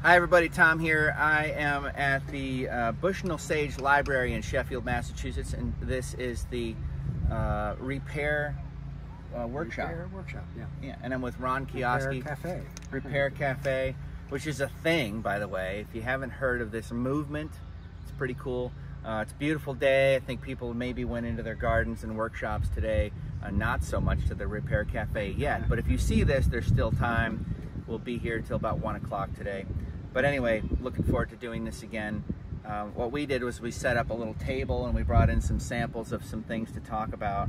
Hi everybody, Tom here. I am at the Bushnell Sage Library in Sheffield, Massachusetts, and this is the repair workshop. Repair workshop, yeah. Yeah, and I'm with Ron Kioski. Repair Cafe. Repair Cafe, which is a thing, by the way. If you haven't heard of this movement, it's pretty cool. It's a beautiful day. I think people maybe went into their gardens and workshops today. Not so much to the Repair Cafe yet, but if you see this, there's still time. We'll be here till about 1 o'clock today. But anyway, looking forward to doing this again. What we did was we set up a little table and we brought in some samples of some things to talk about.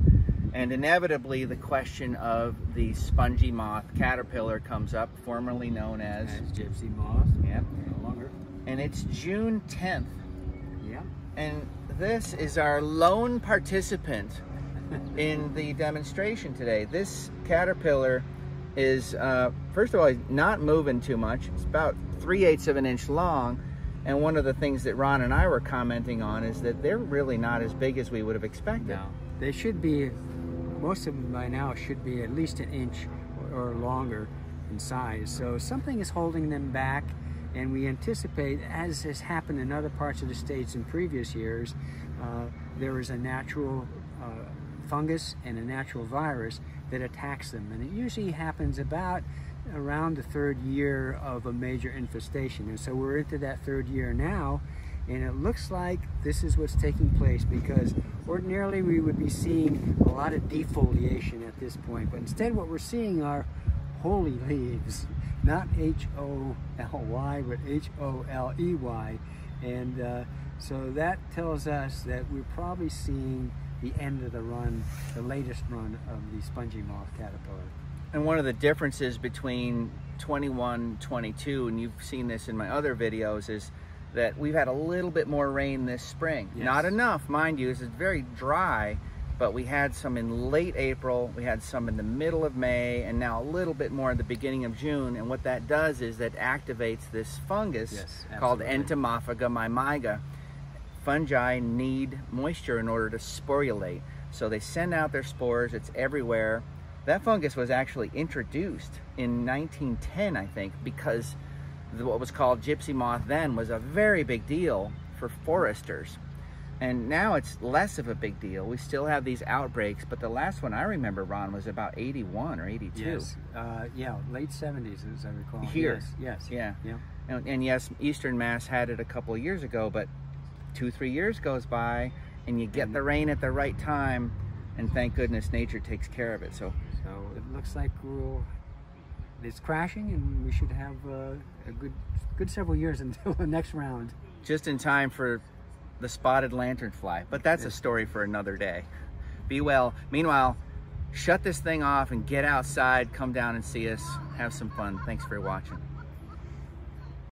And inevitably the question of the spongy moth caterpillar comes up, formerly known as gypsy moth. Yeah. No longer. And it's June 10th. Yeah. And this is our lone participant in the demonstration today. This caterpillar is, first of all, he's not moving too much. It's about 3/8 of an inch long. And one of the things that Ron and I were commenting on is that they're really not as big as we would have expected. No, they should be, most of them by now should be at least an inch or longer in size. So something is holding them back, and we anticipate, as has happened in other parts of the States in previous years, there is a natural fungus and a natural virus that attacks them, and it usually happens about around the 3rd year of a major infestation. And so we're into that 3rd year now, and it looks like this is what's taking place, because ordinarily we would be seeing a lot of defoliation at this point, but instead what we're seeing are holy leaves, not H-O-L-Y but H-O-L-E-Y, and so that tells us that we're probably seeing the end of the run, the latest run of the spongy moth caterpillar. And one of the differences between 21, 22, and you've seen this in my other videos, is that we've had a little bit more rain this spring. Yes. Not enough, mind you. It's very dry, but we had some in late April, we had some in the middle of May, and now a little bit more at the beginning of June. And what that does is that activates this fungus called Entomophaga mimaiga. Fungi need moisture in order to sporulate. So they send out their spores, it's everywhere. That fungus was actually introduced in 1910, I think, because what was called gypsy moth then was a very big deal for foresters. And now it's less of a big deal. We still have these outbreaks, but the last one I remember, Ron, was about 81 or 82. Yes, yeah, late 70s as I recall. Here. Yes. Yeah. Yeah. And yes, Eastern Mass had it a couple of years ago, but 2-3 years goes by and you get the rain at the right time, and thank goodness nature takes care of it. So it looks like it's crashing, and we should have a good several years until the next round. Just in time for the spotted lanternfly, but that's a story for another day. Be well. Meanwhile, shut this thing off and get outside, come down and see us, have some fun. Thanks for watching.